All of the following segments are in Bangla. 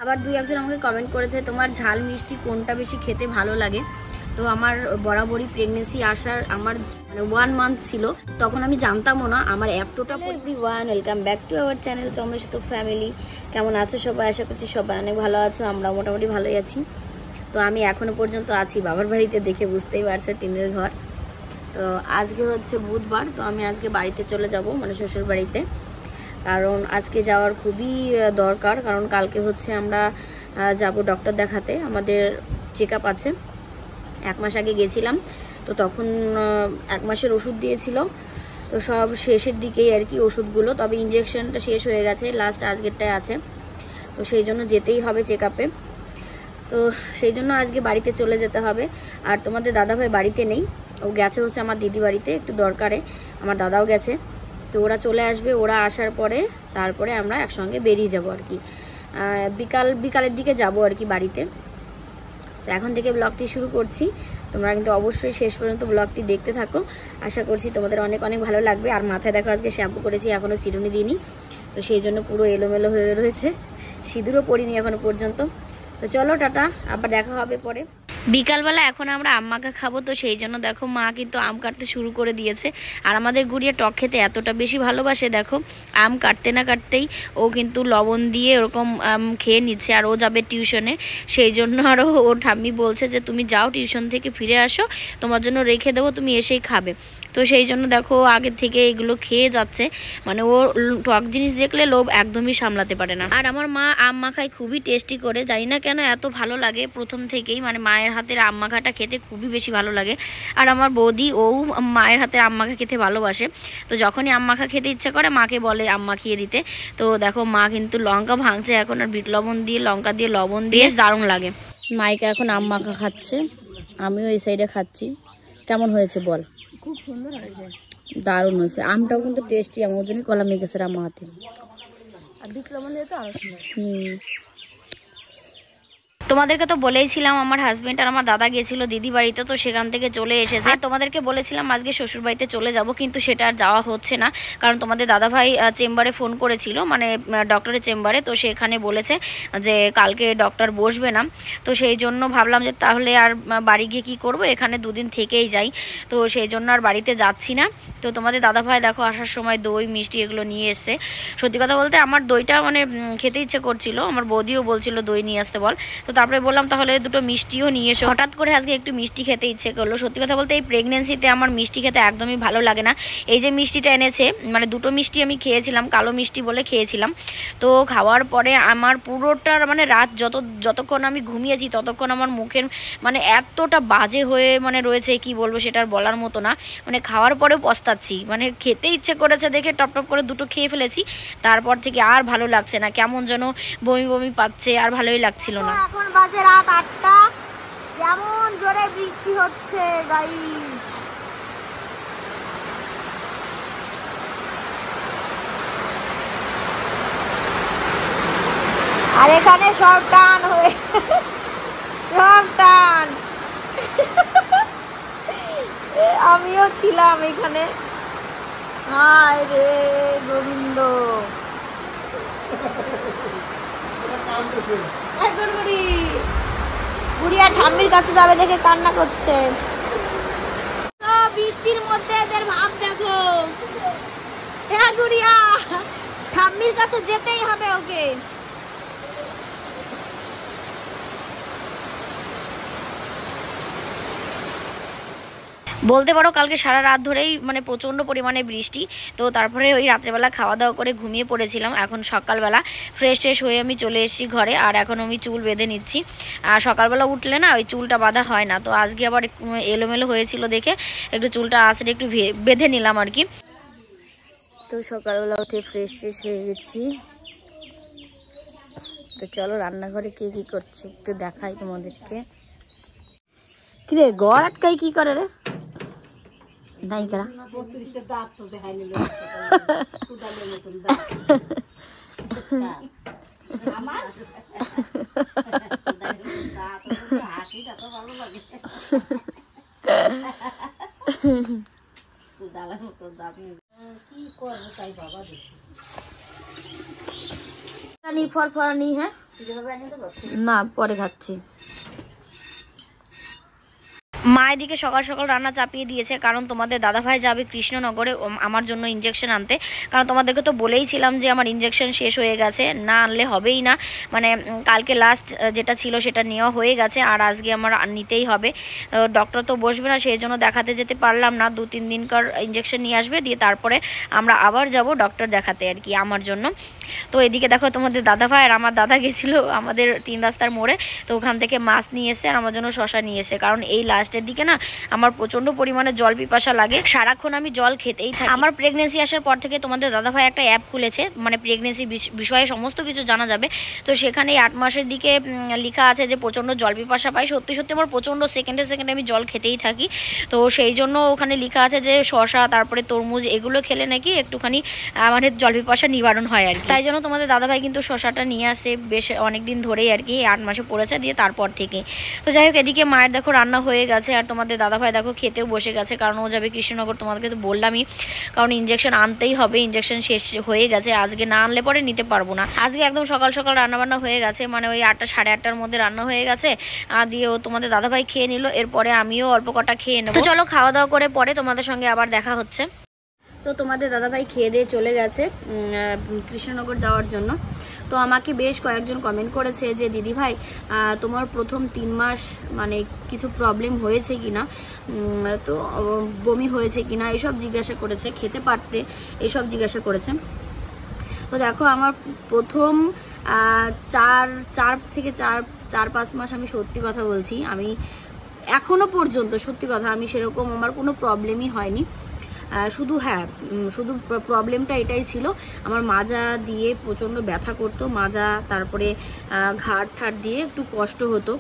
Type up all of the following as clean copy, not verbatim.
আবার দুই একজন আমাকে কমেন্ট করেছে তোমার ঝাল মিষ্টি কোনটা বেশি খেতে ভালো লাগে। তো আমার বরাবরই প্রেগনেন্সি আসার আমার 1 মান্থ ছিল, তখন আমি জানতামও না আমার এতটা। Everyone, welcome back to our channel Chandrashit family. কেমন আছো সবাই? আশা করছি সবাই অনেক ভালো আছো, আমরা মোটামুটি ভালোই আছি। তো আমি এখনো পর্যন্ত আছি বাবার বাড়িতে, দেখে বুঝতেই পারছো টিনের ঘর। তো আজকে হচ্ছে বুধবার, তো আমি আজকে বাড়িতে চলে যাব, মানে শ্বশুর বাড়িতে। কারণ আজকে যাওয়ার খুবই দরকার, কারণ কালকে হচ্ছে আমরা যাব ডক্টর দেখাতে, আমাদের চেক আপ আছে। 1 মাস আগে গেছিলাম, তো তখন 1 মাসের ওষুধ দিয়েছিল, তো সব শেষের দিকেই আর কি ওষুধগুলো, তবে ইঞ্জেকশনটা শেষ হয়ে গেছে, লাস্ট আজকেরটাই আছে। তো সেই জন্য যেতেই হবে চেক আপে। তো সেই জন্য আজকে বাড়িতে চলে যেতে হবে। আর তোমাদের দাদাভাই বাড়িতে নেই, ও গেছে হচ্ছে আমার দিদি বাড়িতে একটু দরকারে, আমার দাদাও গেছে। তো ওরা চলে আসবে, ওরা আসার পরে তারপরে আমরা একসঙ্গে বেরিয়ে যাব আর কি, বিকালের দিকে যাব আর কি বাড়িতে। তো এখন থেকে ব্লগটি শুরু করছি, তোমরা কিন্তু অবশ্যই শেষ পর্যন্ত ব্লগটি দেখতে থাকো, আশা করছি তোমাদের অনেক অনেক ভালো লাগবে। আর মাথায় দেখো আজকে শ্যাম্পু করেছি, এখনও চিরুনি দিইনি, তো সেই জন্য পুরো এলোমেলো হয়ে রয়েছে, সিঁদুরও পরিনি এখনো পর্যন্ত। তো চলো টাটা, আবার দেখা হবে পরে। বিকালবেলা এখন আমরা আম মাখা খাবো, তো সেই জন্য দেখো মা কিন্তু আম কাটতে শুরু করে দিয়েছে। আর আমাদের গুড়িয়া টক খেতে এতটা বেশি ভালোবাসে, দেখো আম কাটতে না কাটতেই ও কিন্তু লবণ দিয়ে ওরকম খেয়ে নিচ্ছে। আর ও যাবে টিউশনে, সেই জন্য আরও ও ঠাম্মি বলছে যে তুমি যাও টিউশন থেকে ফিরে আসো, তোমার জন্য রেখে দেবো, তুমি এসেই খাবে। তো সেই জন্য দেখো আগের থেকে এগুলো খেয়ে যাচ্ছে, মানে ও টক জিনিস দেখলে লোভ একদমই সামলাতে পারে না। আর আমার মা আম মাখায় খুবই টেস্টি করে, জানি না কেন এত ভালো লাগে প্রথম থেকেই, মানে মায়ের হাতের আম মাখাটা খেতে খুবই বেশি ভালো লাগে। আর আমার বৌদি ও মায়ের হাতের আম মাখা খেতে ভালোবাসে, তো যখনই আম মাখা খেতে ইচ্ছা করে মাকে বলে আম মাখিয়ে দিতে। তো দেখো মা কিন্তু লঙ্কা ভাঙছে এখন, আর বিট লবণ দিয়ে লঙ্কা দিয়ে লবণ দিয়ে দারুণ লাগে। মাইকে এখন আম মাখা খাচ্ছে, আমিও এই সাইডে খাচ্ছি। কেমন হয়েছে বল? খুব সুন্দর হয়েছে, দারুণ হয়েছে। আমটাও কিন্তু টেস্টি, আমার জন্য কলা মেখেছে আমার হাতে, আর বিট লবণ দিয়ে তো আরো সুন্দর। তোমাদেরকে তো বলেইছিলাম আমার হাজবেন্ড আর আমার দাদা গিয়েছিল দিদি বাড়িতে, তো সেখান থেকে চলে এসেছে। আর তোমাদেরকে বলেছিলাম আজকে শ্বশুর বাড়িতে চলে যাব, কিন্তু সেটা আর যাওয়া হচ্ছে না, কারণ তোমাদের দাদাভাই চেম্বারে ফোন করেছিল, মানে ডক্টরের চেম্বারে, তো সেখানে বলেছে যে কালকে ডক্টর বসবে না। তো সেই জন্য ভাবলাম যে তাহলে আর বাড়ি গিয়ে কী করব, এখানে দুদিন থেকেই যাই, তো সেই জন্য আর বাড়িতে যাচ্ছি না। তো তোমাদের দাদাভাই দেখো আসার সময় দই মিষ্টি এগুলো নিয়ে এসছে। সত্যি কথা বলতে আমার দইটা মানে খেতে ইচ্ছে করছিল, আমার বৌদিও বলছিল দই নিয়ে আসতে বল, তো তারপরে বললাম তাহলে দুটো মিষ্টিও নিয়ে এসো। হঠাৎ করে আজকে একটু মিষ্টি খেতে ইচ্ছে করলো। সত্যি কথা বলতে এই প্রেগনেন্সিতে আমার মিষ্টি খেতে একদমই ভালো লাগে না। এই যে মিষ্টিটা এনেছে, মানে দুটো মিষ্টি আমি খেয়েছিলাম, কালো মিষ্টি বলে খেয়েছিলাম। তো খাওয়ার পরে আমার পুরোটার মানে রাত যতক্ষণ আমি ঘুমিয়েছি ততক্ষণ আমার মুখের মানে এতটা বাজে হয়ে মানে রয়েছে, কি বলবো সেটার বলার মতো না। মানে খাওয়ার পরেও পস্তাচ্ছি, মানে খেতে ইচ্ছে করেছে দেখে টপ টপ করে দুটো খেয়ে ফেলেছি, তারপর থেকে আর ভালো লাগছে না, কেমন যেন বমি বমি পাচ্ছে, আর ভালোই লাগছিল না। এখন বাজে রাত 8টা, যেমন জোরে বৃষ্টি হচ্ছে গাইস। আর এখানে সব টান হয়ে সব টান আমিও ছিলাম এখানে। হায় রে গোবিন্দ, গুড়িয়া ঠাম্মির কাছে যাবে দেখে কান্না করছে। তো বৃষ্টির মধ্যে এদের ভাব দেখো। হ্যাঁ গুড়িয়া, ঠাম্মির কাছে যেতেই হবে ওকে। বলতে পারো কালকে সারা রাত ধরেই মানে প্রচণ্ড পরিমাণে বৃষ্টি। তো তারপরে ওই রাত্রেবেলা খাওয়া দাওয়া করে ঘুমিয়ে পড়েছিলাম। এখন সকালবেলা ফ্রেশ হয়ে আমি চলে এসেছি ঘরে, আর এখন আমি চুল বেঁধে নিচ্ছি। আর সকালবেলা উঠলে না ওই চুলটা বাঁধা হয় না, তো আজকে আবার এলোমেলো হয়েছিল দেখে একটু চুলটা আঁচড়ে একটু বেঁধে নিলাম আর কি। তো সকালবেলা উঠে ফ্রেশ হয়ে গেছি। তো চলো রান্নাঘরে কে কি করছে একটু দেখাই তোমাদেরকে। কিরে ঘর আটকাই কি করে রে? নাই করা फरफरानी है না, পরে খাচ্ছি। মা এদিকে সকাল সকাল রান্না চাপিয়ে দিয়েছে, কারণ তোমাদের দাদাভাই যাবে কৃষ্ণনগরে আমার জন্য ইঞ্জেকশন আনতে। কারণ তোমাদেরকে তো বলেইছিলাম যে আমার ইঞ্জেকশন শেষ হয়ে গেছে, না আনলে হবেই না। মানে কালকে লাস্ট যেটা ছিল সেটা নেওয়া হয়ে গেছে, আর আজকে আমার নিতেই হবে। ডক্টর তো বসবে না, সেই জন্য দেখাতে যেতে পারলাম না। 2-3 দিনকার ইঞ্জেকশন নিয়ে আসবে, দিয়ে তারপরে আমরা আবার যাব ডক্টর দেখাতে আর কি আমার জন্য। তো এদিকে দেখো তোমাদের দাদাভাই আর আমার দাদা গেছিলো আমাদের 3 রাস্তার মোড়ে, তো ওখান থেকে মাছ নিয়ে এসে আর আমার জন্য শশা নিয়ে এসে। কারণ এই লাস্টের দিকে না আমার প্রচন্ড পরিমাণে জল পিপাসা লাগে, সারাক্ষণ আমি জল খেতেই থাকি। আমার প্রেগনেন্সি আসার পর থেকে তোমাদের দাদাভাই একটা অ্যাপ খুলেছে, মানে প্রেগনেন্সি বিষয়ে সমস্ত কিছু জানা যাবে। তো সেখানে 8 মাসের দিকে লেখা আছে যে প্রচন্ড জল পিপাসা পাই। সত্যি সত্যি আমার প্রচন্ড সেকেন্ডে সেকেন্ডে আমি জল খেতেই থাকি। তো সেই জন্য ওখানে লেখা আছে যে শশা, তারপরে তরমুজ, এগুলো খেলে নাকি একটুখানি আমাদের জল পিপাসা নিবারণ হয় আর কি। তাই জন্য তোমাদের দাদাভাই কিন্তু শশাটা নিয়ে আসে বেশ অনেক দিন ধরেই আর কি, 8 মাসে পড়েছে, দিয়ে তারপর থেকে। তো যাই হোক, এদিকে মায়ের দেখো রান্না হয়ে গেছে, আর তোমাদের দাদাভাই দেখো খেতেও বসে গেছে, কারণ ও যাবে কৃষ্ণনগর। তোমাদেরকে তো বললামই, কারণ ইঞ্জেকশন আনতেই হবে, ইঞ্জেকশন শেষ হয়ে গেছে, আজকে না আনলে পরে নিতে পারবো না। আজকে একদম সকাল সকাল রান্নাবান্না হয়ে গেছে, মানে ওই 8টা সাড়ে 8টার মধ্যে রান্না হয়ে গেছে। দিয়ে ও তোমাদের দাদাভাই খেয়ে নিল, এরপরে আমিও অল্প কটা খেয়ে নেবো। তো চলো খাওয়া দাওয়া করে পরে তোমাদের সঙ্গে আবার দেখা হচ্ছে। তো তোমাদের দাদাভাই খেয়ে দিয়ে চলে গেছে কৃষ্ণনগর যাওয়ার জন্য। তো আমাকে বেশ কয়েকজন কমেন্ট করেছে যে দিদি ভাই তোমার প্রথম 3 মাস মানে কিছু প্রবলেম হয়েছে কিনা, তো বমি হয়েছে কিনা এসব জিজ্ঞাসা করেছে, খেতে পারতে এসব জিজ্ঞাসা করেছে। তো দেখো আমার প্রথম 4-5 মাস আমি সত্যি কথা বলছি, আমি এখনো পর্যন্ত সত্যি কথা আমি সেরকম আমার কোনো প্রবলেমই হয়নি। শুধু শুধু প্রবলেমটা এটাই ছিল, আমার মাজা দিয়ে প্রচণ্ড ব্যথা করতো, মাজা, তারপরে ঘাড় ঠাট দিয়ে একটু কষ্ট হতো,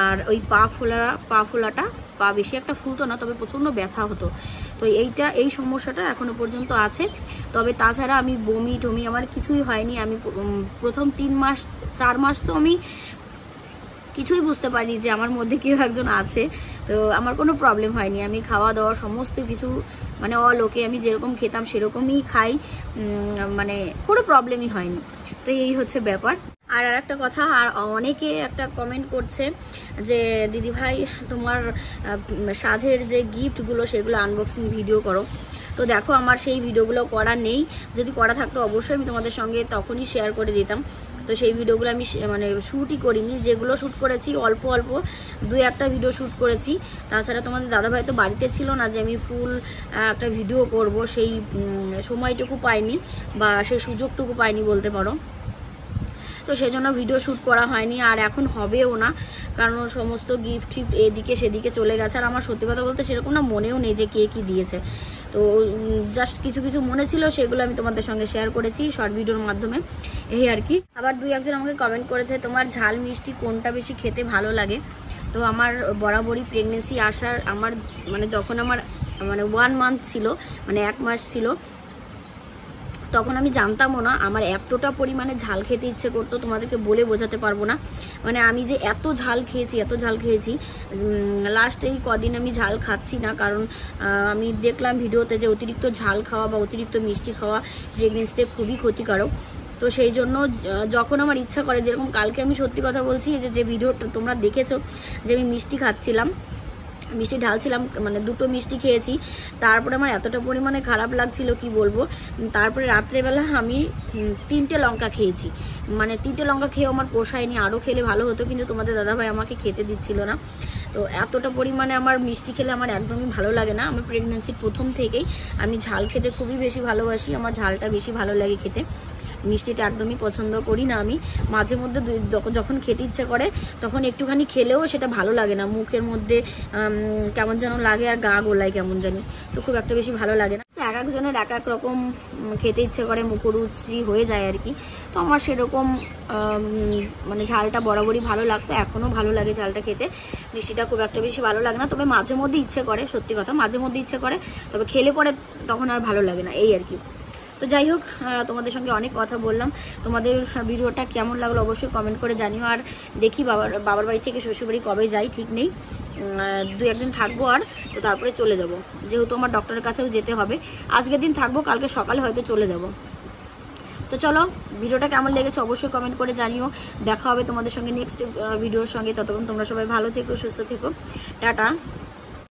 আর ওই পা ফোলাটা বেশি একটা ফুলতো না, তবে প্রচণ্ড ব্যথা হতো। তো এই সমস্যাটা এখনো পর্যন্ত আছে। তবে তাছাড়া আমি বমি টমি আমার কিছুই হয়নি। আমি প্রথম 4 মাস তো আমি কিছুই বুঝতে পারি যে আমার মধ্যে কেউ একজন আছে। তো আমার কোনো প্রবলেম হয়নি, আমি খাওয়া দাওয়া সমস্ত কিছু মানে ওকে আমি যেরকম খেতাম সেরকমই খাই, মানে কোনো প্রবলেমই হয়নি। তো এই হচ্ছে ব্যাপার। আর একটা কথা, আর অনেকে একটা কমেন্ট করছে যে দিদি ভাই তোমার সাধের যে গিফটগুলো সেগুলো আনবক্সিং ভিডিও করো। তো দেখো আমার সেই ভিডিওগুলো করা নেই, যদি করা থাকতো অবশ্যই আমি তোমাদের সঙ্গে তখনই শেয়ার করে দিতাম। তো সেই ভিডিওগুলো আমি মানে শ্যুটই করিনি, যেগুলো শ্যুট করেছি অল্প 2-1টা ভিডিও শ্যুট করেছি। তাছাড়া তোমাদের দাদাভাই তো বাড়িতে ছিল না যে আমি ফুল একটা ভিডিও করব, সেই সময়টুকু পাইনি বা সেই সুযোগটুকু পাইনি বলতে পারো। তো সেজন্য ভিডিও শ্যুট করা হয়নি, আর এখন হবেও না, কারণ সমস্ত গিফট এদিকে সেদিকে চলে গেছে। আর আমার সত্যি কথা বলতে সেরকম না মনেও নেই যে কে কী দিয়েছে। তো জাস্ট কিছু কিছু মনে ছিল, সেগুলো আমি তোমাদের সঙ্গে শেয়ার করেছি শর্ট ভিডিওর মাধ্যমে, এই আর কি। আবার 2-1জন আমাকে কমেন্ট করেছে তোমার ঝাল মিষ্টি কোনটা বেশি খেতে ভালো লাগে। তো আমার বরাবরই প্রেগনেন্সি আসার আমার মানে যখন আমার মানে 1 মান্থ ছিল, মানে 1 মাস ছিল, তখন আমি জানতামও না আমার এতটা পরিমাণে ঝাল খেতে ইচ্ছে করতো, তোমাদেরকে বলে বোঝাতে পারবো না। মানে আমি যে এত ঝাল খেয়েছি লাস্ট এই কদিন আমি ঝাল খাচ্ছি না, কারণ আমি দেখলাম ভিডিওতে যে অতিরিক্ত ঝাল খাওয়া বা অতিরিক্ত মিষ্টি খাওয়া প্রেগনেন্সিতে খুবই ক্ষতিকারক। তো সেই জন্য যখন আমার ইচ্ছা করে, যেরকম কালকে আমি সত্যি কথা বলছি যে ভিডিওটা তোমরা দেখেছো যে আমি মিষ্টি খাচ্ছিলাম, মিষ্টি ঢালছিলাম, মানে 2টো মিষ্টি খেয়েছি, তারপরে আমার এতটা পরিমাণে খারাপ লাগছিল কি বলবো। তারপরে রাত্রেবেলা আমি 3টে লঙ্কা খেয়েছি, মানে 3টে লঙ্কা খেয়েও আমার পোষায়নি, আরও খেলে ভালো হতো, কিন্তু তোমাদের দাদাভাই আমাকে খেতে দিচ্ছিল না। তো এতটা পরিমাণে আমার মিষ্টি খেলে আমার একদমই ভালো লাগে না। আমার প্রেগনেন্সির প্রথম থেকেই আমি ঝাল খেতে খুবই বেশি ভালোবাসি, আমার ঝালটা বেশি ভালো লাগে খেতে, মিষ্টিটা একদমই পছন্দ করি না আমি। মাঝে মধ্যে যখন খেতে ইচ্ছে করে তখন একটুখানি খেলেও সেটা ভালো লাগে না, মুখের মধ্যে কেমন যেন লাগে আর গা গোলায় কেমন জানি, তো খুব একটা বেশি ভালো লাগে না। এক একজনের এক এক রকম খেতে ইচ্ছে করে, মুখরুচি হয়ে যায় আর কি। তো আমার সেরকম মানে ঝালটা বরাবরই ভালো লাগতো, এখনও ভালো লাগে ঝালটা খেতে, মিষ্টিটা খুব একটা বেশি ভালো লাগে না। তবে মাঝে মধ্যে ইচ্ছে করে, সত্যি কথা মাঝে মধ্যে ইচ্ছে করে, তবে খেলে পরে তখন আর ভালো লাগে না, এই আর কি। তো যাই হোক, তোমাদের সঙ্গে অনেক কথা বললাম, তোমাদের ভিডিওটা কেমন লাগলো অবশ্যই কমেন্ট করে জানিও। আর দেখি বাবার বাড়ি থেকে শ্বশুরবাড়ি কবে যাই ঠিক নেই, 2-1 দিন থাকবো, আর তো তারপরে চলে যাব, যেহেতু আমার ডক্টরের কাছেও যেতে হবে। আজকের দিন থাকবো, কালকে সকালে হয়তো চলে যাব। তো চলো, ভিডিওটা কেমন লেগেছে অবশ্যই কমেন্ট করে জানিও। দেখা হবে তোমাদের সঙ্গে নেক্সট ভিডিওর সঙ্গে। ততক্ষণ তোমরা সবাই ভালো থেকো, সুস্থ থেকো, টাটা।